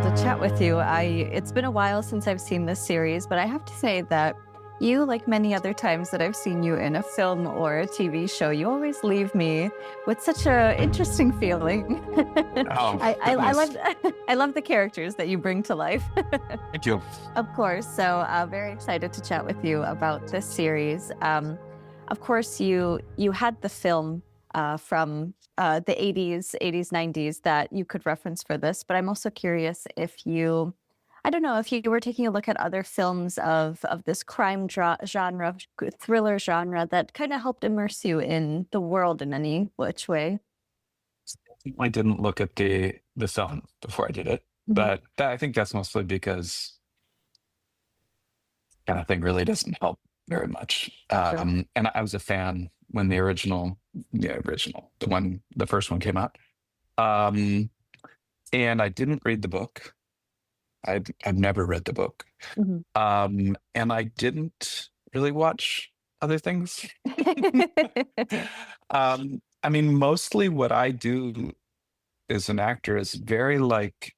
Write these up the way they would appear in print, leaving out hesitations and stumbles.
to chat with you. It's been a while since I've seen this series, but I have to say that you, like many other times that I've seen you in a film or a TV show, you always leave me with such a interesting feeling. Oh, I goodness. love I love the characters that you bring to life. Thank you. Of course. So very excited to chat with you about this series. Of course, you had the film from the 80s, 90s that you could reference for this, but I'm also curious if you, I don't know, if you were taking a look at other films of this genre, thriller genre that kind of helped immerse you in the world in any which way. I didn't look at the film before I did it, Mhm. but I think that's mostly because kind of thing really doesn't help very much. Sure. And I was a fan when the first one came out. Um, and I didn't read the book. I've never read the book. Mhm. And I didn't really watch other things. I mean, mostly what I do as an actor is very like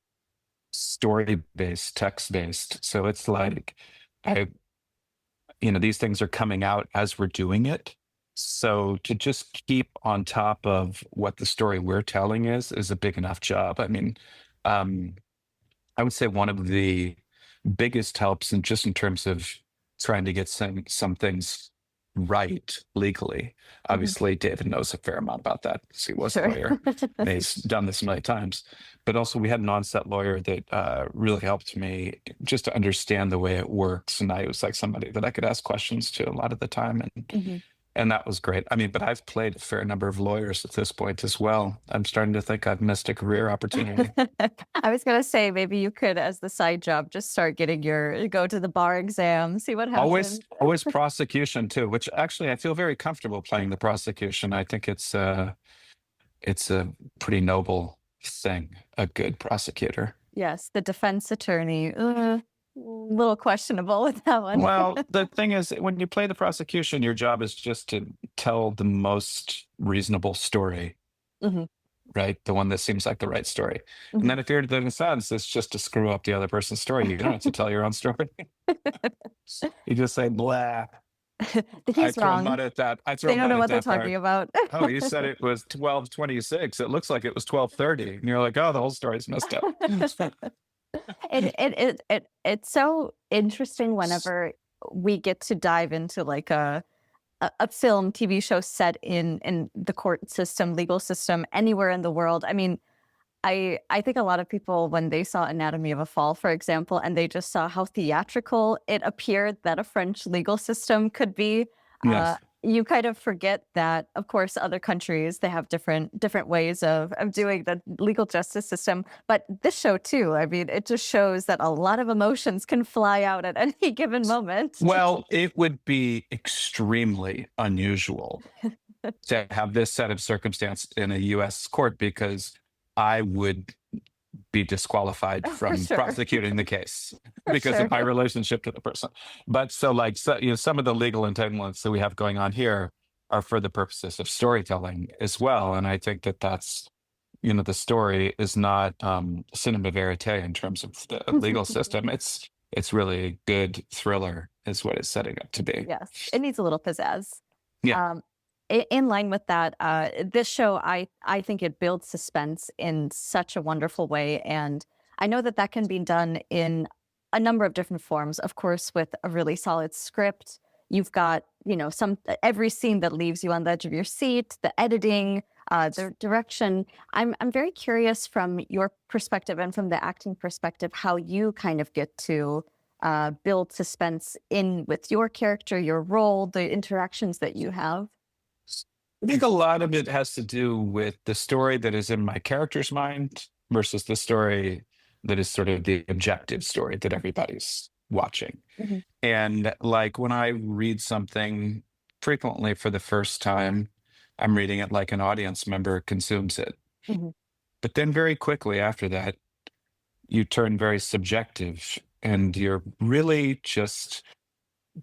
story based, text based. So it's like I, these things are coming out as we're doing it. So to just keep on top of what the story we're telling is a big enough job. I mean, um, I would say one of the biggest helps, and just in terms of trying to get some things right legally. Mhm. Obviously, David knows a fair amount about that because he was a Sure. lawyer and he's done this many times. But also, we had an on-set lawyer that really helped me just to understand the way it works, and I was like somebody that I could ask questions to a lot of the time, Mhm. and that was great. I mean, but I've played a fair number of lawyers at this point as well. I'm starting to think I've missed a career opportunity. I was gonna say maybe you could, as the side job, just start getting go to the bar exam, see what Always, happens. always prosecution too, which actually I feel very comfortable playing the prosecution. I think it's a pretty noble thing, a good prosecutor. Yes, the defense attorney. Little questionable with that one. Well, the thing is, when you play the prosecution, your job is just to tell the most reasonable story, Mhm, right? The one that seems like the right story. And mhm. then if you're the defense, it's just to screw up the other person's story. You don't have to tell your own story. You just say, blah. I He's throw wrong. mud at that. I throw They don't mud know at what they're that talking part. about. Oh, you said it was 12:26. It looks like it was 12:30. And you're like, oh, the whole story's messed up. It's so interesting whenever we get to dive into like a film, TV show set in the court system, legal system, anywhere in the world. I mean, I think a lot of people, when they saw Anatomy of a Fall, for example, and they just saw how theatrical it appeared that a French legal system could be, uh, Yes. you kind of forget that, of course, other countries, they have different ways of doing the legal justice system. But this show too, I mean, it just shows that a lot of emotions can fly out at any given moment. Well, it would be extremely unusual to have this set of circumstance in a US court because I would be disqualified For from sure. prosecuting the case For because sure. of my relationship to the person. But some of the legal entanglements that we have going on here are for the purposes of storytelling as well. And I think that that's, the story is not cinema verite in terms of the legal system. It's really a good thriller is what it's setting up to be. Yes, it needs a little pizzazz. Yeah. Um, in line with that, this show, I think it builds suspense in such a wonderful way, and I know that that can be done in a number of different forms. Of course, with a really solid script, you've got some every scene that leaves you on the edge of your seat, the editing, the direction. I'm very curious from your perspective and from the acting perspective how you kind of get to build suspense in with your character, your role, the interactions that you have. I think a lot of it has to do with the story that is in my character's mind versus the story that is sort of the objective story that everybody's watching. Mhm, And like when I read something frequently for the first time, I'm reading it like an audience member consumes it. mhm, But then very quickly after that, you turn very subjective and you're really just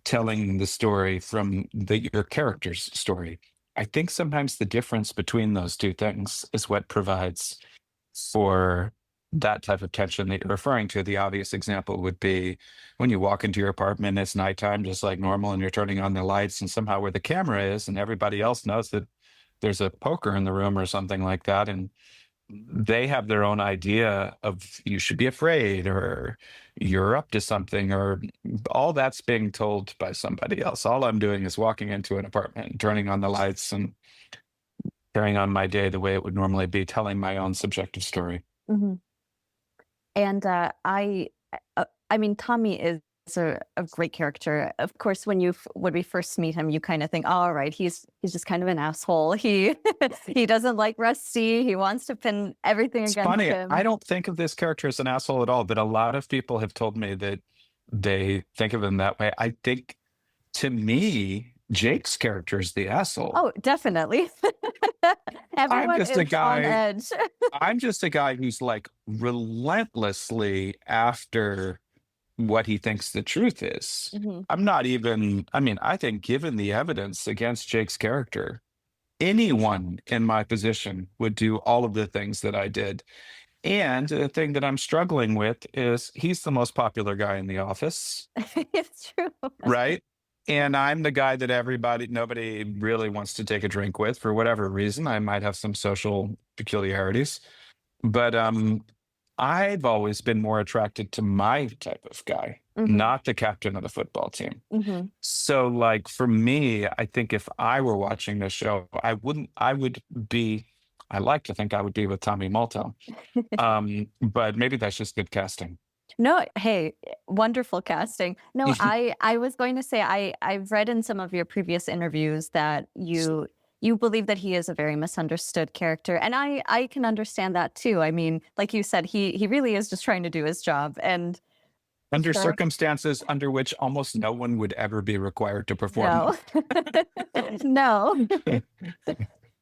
telling the story from your character's story. I think sometimes the difference between those two things is what provides for that type of tension that you're referring to, the obvious example would be when you walk into your apartment, it's nighttime, just like normal, and you're turning on the lights, and somehow where the camera is, and everybody else knows that there's a poker in the room or something like that, and they have their own idea of you should be afraid or you're up to something, or all that's being told by somebody else. All I'm doing is walking into an apartment and turning on the lights and carrying on my day the way it would normally be, telling my own subjective story. Hmm. And I mean, Tommy is a great character. Of course, when we first meet him, you kind of think, oh, all right, he's just kind of an asshole. He he doesn't like Rusty. He wants to pin everything It's against funny. him. I don't think of this character as an asshole at all, but a lot of people have told me that they think of him that way. I think, to me, Jake's character is the asshole. Oh, definitely. Everyone just a is on guy- edge. I'm just a guy who's like relentlessly after what he thinks the truth is. Mhm. I'm not even, I mean, I think given the evidence against Jake's character, anyone in my position would do all of the things that I did. And the thing that I'm struggling with is he's the most popular guy in the office, It's true. right? And I'm the guy that nobody really wants to take a drink with for whatever reason. I might have some social peculiarities, but I've always been more attracted to my type of guy, Mhm. not the captain of the football team. Mhm. So, like, for me, I think if I were watching this show, I like to think I would be with Tommy Molto. But maybe that's just good casting. No, hey, wonderful casting. No, I was going to say I've read in some of your previous interviews that you believe that he is a very misunderstood character, and I can understand that too. I mean, like you said, he really is just trying to do his job, and Under Sure. circumstances under which almost no one would ever be required to perform. no, no.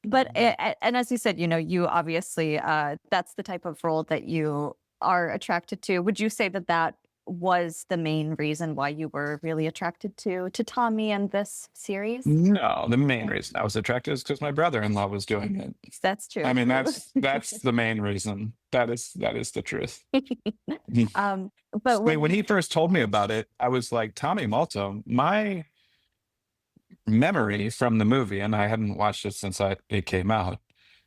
But and as you said, you obviously that's the type of role that you are attracted to. Would you say that that was the main reason why you were really attracted to Tommy and this series? No, the main reason I was attracted is because my brother-in-law was doing it. That's true. I mean, that's the main reason. That is the truth. But When he first told me about it, I was like, Tommy Molto, my memory from the movie, and I hadn't watched it since it came out.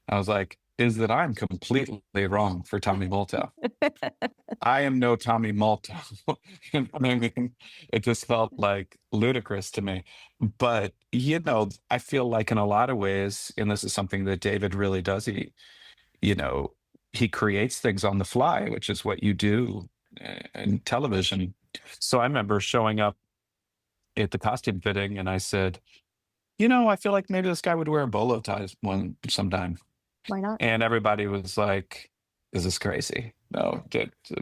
I was like, is that I'm completely wrong for Tommy Molto. I am no Tommy Molto. I mean, it just felt like ludicrous to me. But, I feel like in a lot of ways, and this is something that David really does, he creates things on the fly, which is what you do in television. So I remember showing up at the costume fitting and I said, I feel like maybe this guy would wear a bolo tie sometime. why not? And everybody was like, is this crazy? No,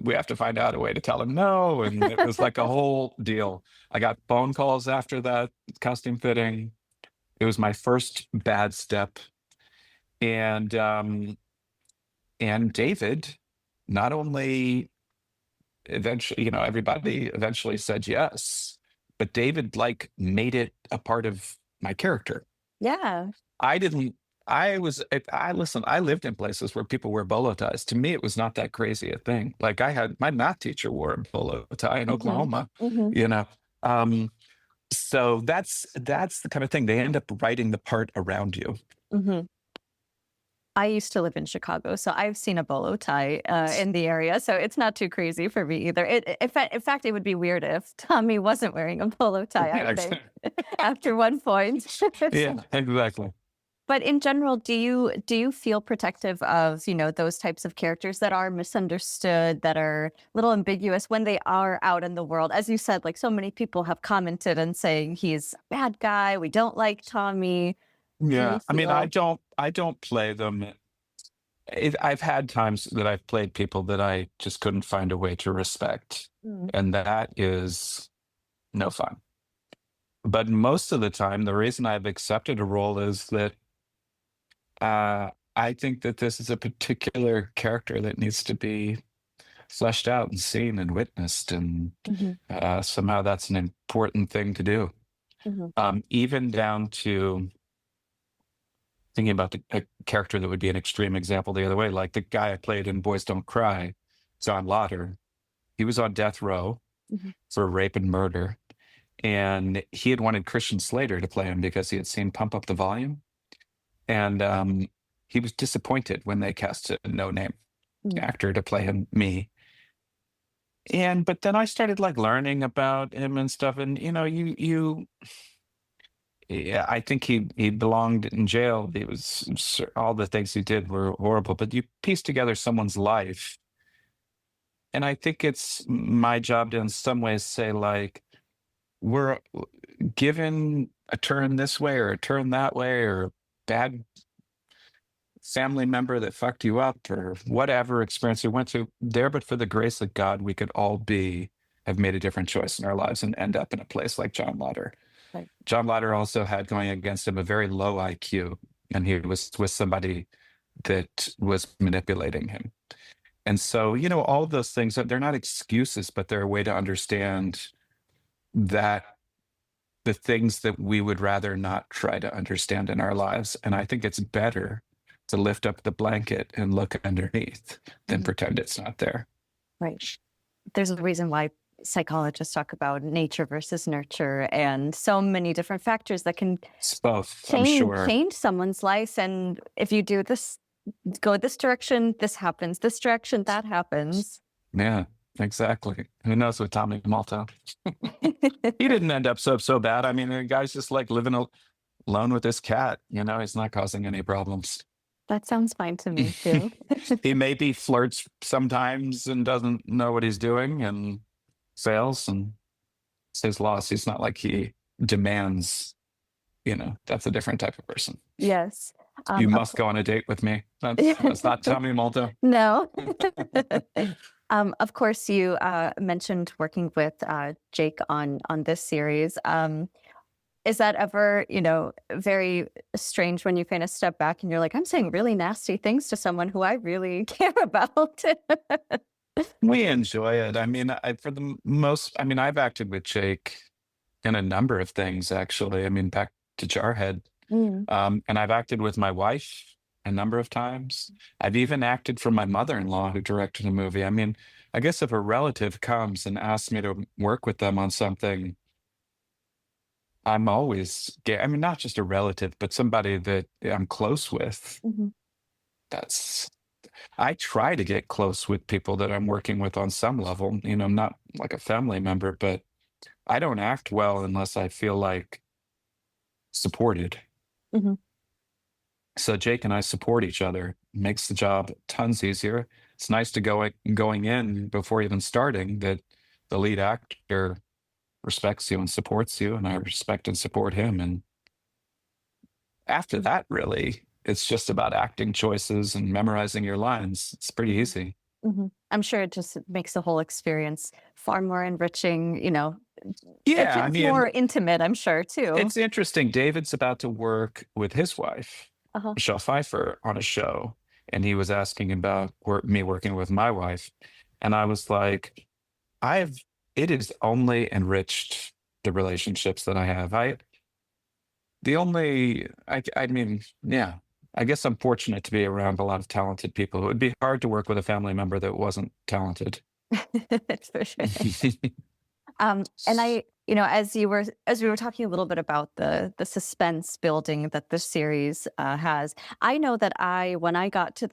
we have to find out a way to tell him no. And it was like a whole deal. I got phone calls after that costume fitting. It was my first bad step. And David, not only eventually, everybody eventually said yes, but David made it a part of my character. Yeah. Listen, I lived in places where people wear bolo ties. To me, it was not that crazy a thing. Like I had my math teacher wore a bolo tie in Oklahoma, Mhm. So that's the kind of thing. They end up writing the part around you. Hmm. I used to live in Chicago, so I've seen a bolo tie in the area, so it's not too crazy for me either. In fact, it would be weird if Tommy wasn't wearing a bolo tie, I think, after one point. Yeah, exactly. But in general, do you feel protective of, those types of characters that are misunderstood, that are a little ambiguous when they are out in the world? As you said, like so many people have commented and saying he's a bad guy, we don't like Tommy. Yeah, I mean, feel- I don't play them. I've had times that I've played people that I just couldn't find a way to respect, Mm. and that is no fun. But most of the time, the reason I've accepted a role is that I think that this is a particular character that needs to be fleshed out and seen and witnessed, and Mhm. somehow that's an important thing to do. Mhm. Even down to thinking about a character that would be an extreme example the other way, like the guy I played in Boys Don't Cry. John Lauder. He was on death row Mhm. for rape and murder. And he had wanted Christian Slater to play him because he had seen Pump Up the Volume. And he was disappointed when they cast a no-name Mm. actor to play me. And but then I started like learning about him and stuff. And yeah, I think he belonged in jail. He was all the things he did were horrible. But you piece together someone's life, and I think it's my job to, in some ways, say like we're given a turn this way or a turn that way or a bad family member that fucked you up or whatever experience you went through there, but for the grace of God, we could all have made a different choice in our lives and end up in a place like John Lauder. Right. John Lauder also had going against him a very low IQ, and he was with somebody that was manipulating him. And so, all of those things, they're not excuses, but they're a way to understand that the things that we would rather not try to understand in our lives. And I think it's better to lift up the blanket and look underneath than pretend it's not there. Right. There's a reason why psychologists talk about nature versus nurture and so many different factors that can It's both, I'm sure. change someone's life. And if you do this, go this direction, this happens. This direction, that happens. Yeah, exactly. Who knows with Tommy Molto? He didn't end up so bad. I mean, the guy's just like living alone with his cat. He's not causing any problems. That sounds fine to me too. He maybe flirts sometimes and doesn't know what he's doing and fails, and it's his loss. He's not like he demands, that's a different type of person. Yes. You must go on a date with me. That's not Tommy Molto. No. Of course, you mentioned working with Jake on this series. Is that ever, very strange when you kind of step back and you're like, I'm saying really nasty things to someone who I really care about? We enjoy it. I mean, I've acted with Jake in a number of things, actually. I mean, back to Jarhead. And I've acted with my wife a number of times. I've even acted for my mother-in-law who directed a movie. I mean, I guess if a relative comes and asks me to work with them on something, I'm always, I mean, not just a relative, but somebody that I'm close with. I try to get close with people that I'm working with on some level, not like a family member, but I don't act well unless I feel like supported. So Jake and I support each other. Makes the job tons easier. It's nice to going in before even starting that the lead actor respects you and supports you, and I respect and support him. And after that, really, it's just about acting choices and memorizing your lines. It's pretty easy. I'm sure it just makes the whole experience far more enriching, Yeah, it's more intimate, I'm sure, too. It's interesting. David's about to work with his wife, Michelle Pfeiffer, on a show, and he was asking about me working with my wife, and I was like, it has only enriched the relationships that I have. I guess I'm fortunate to be around a lot of talented people. It would be hard to work with a family member that wasn't talented. That's for sure. And as we were talking a little bit about the suspense building that this series has, I know that when I got to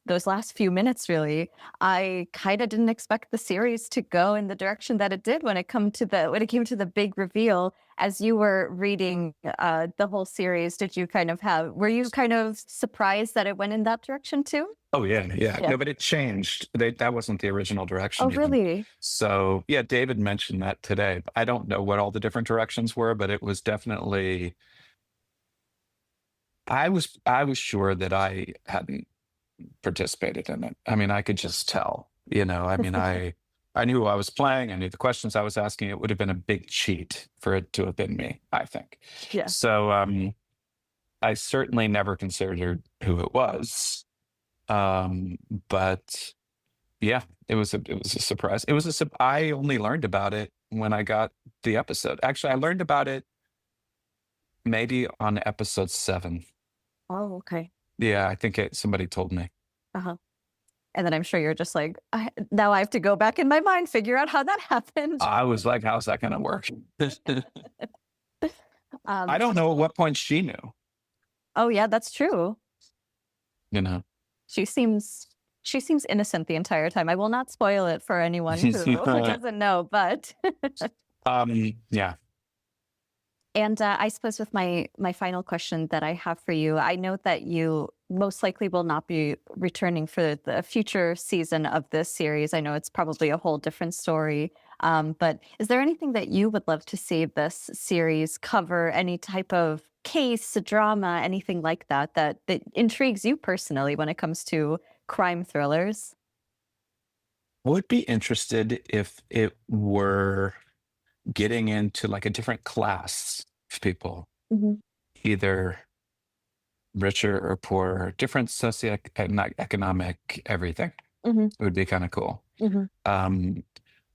those last few minutes, really, I kind of didn't expect the series to go in the direction that it did when it came to the big reveal. As you were reading the whole series, were you kind of surprised that it went in that direction too? Oh, yeah. No, but it changed. That wasn't the original direction. Oh, really? So, yeah, David mentioned that today. I don't know what all the different directions were, but it was definitely, I was sure that I hadn't participated in it. I mean, I could just tell, I mean, I knew who I was playing. I knew the questions I was asking. It would have been a big cheat for it to have been me, I think. Yeah. So, I certainly never considered who it was. But yeah, it was a surprise. I only learned about it when I got the episode. Actually, I learned about it maybe on episode 7. Oh, okay. Yeah, I think somebody told me. And then I'm sure you're just like, now I have to go back in my mind, figure out how that happened. I was like, how's that going to work? I Um, don't know at what point she knew, oh yeah, that's true. you know. She seems innocent the entire time. I will not spoil it for anyone who doesn't know, but Yeah. and I suppose with my final question that I have for you, I know that you most likely will not be returning for the future season of this series. I know it's probably a whole different story. But is there anything that you would love to see this series cover? Any type of case, drama, anything like that that intrigues you personally when it comes to crime thrillers? Would be interested if it were getting into like a different class of people, Mhm. either richer or poorer, different socioeconomic everything. Mhm. It would be kind of cool. Mhm.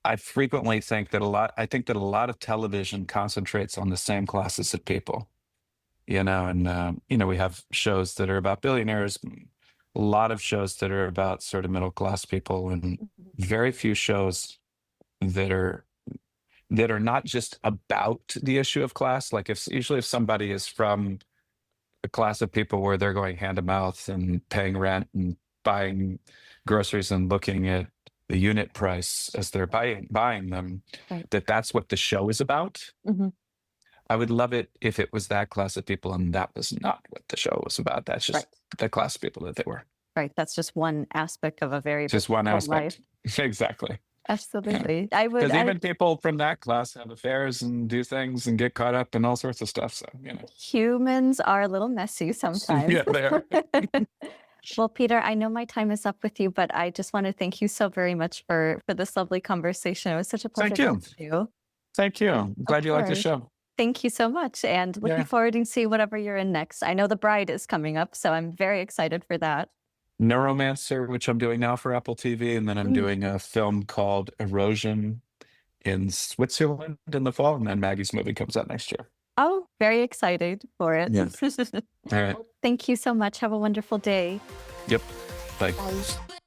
I frequently think that I think that a lot of television concentrates on the same classes of people, and we have shows that are about billionaires, a lot of shows that are about sort of middle class people, and Mhm. very few shows that are not just about the issue of class. Like usually if somebody is from a class of people where they're going hand to mouth and paying rent and buying groceries and looking at the unit price as they're buying them, Right. that's what the show is about. Mhm. I would love it if it was that class of people, and that was not what the show was about. That's just Right. the class of people that they were. Right. That's just one aspect of a very Just big one whole life. aspect. Exactly. Absolutely. I would. Because even people from that class have affairs and do things and get caught up in all sorts of stuff. So, Humans are a little messy sometimes. Yeah, they are. Well, Peter, I know my time is up with you, but I just want to thank you so very much for this lovely conversation. It was such a pleasure Thank you. talking to you. Thank you. I'm glad you like the course. show. Thank you so much, and looking Yeah. forward to see whatever you're in next. I know The Bride is coming up, so I'm very excited for that. Neuromancer, which I'm doing now for Apple TV, and then I'm doing a film called Erosion in Switzerland in the fall, and then Maggie's movie comes out next year. Oh, very excited for it. Yeah. All right. Thank you so much. Have a wonderful day. Yep. Bye. Bye.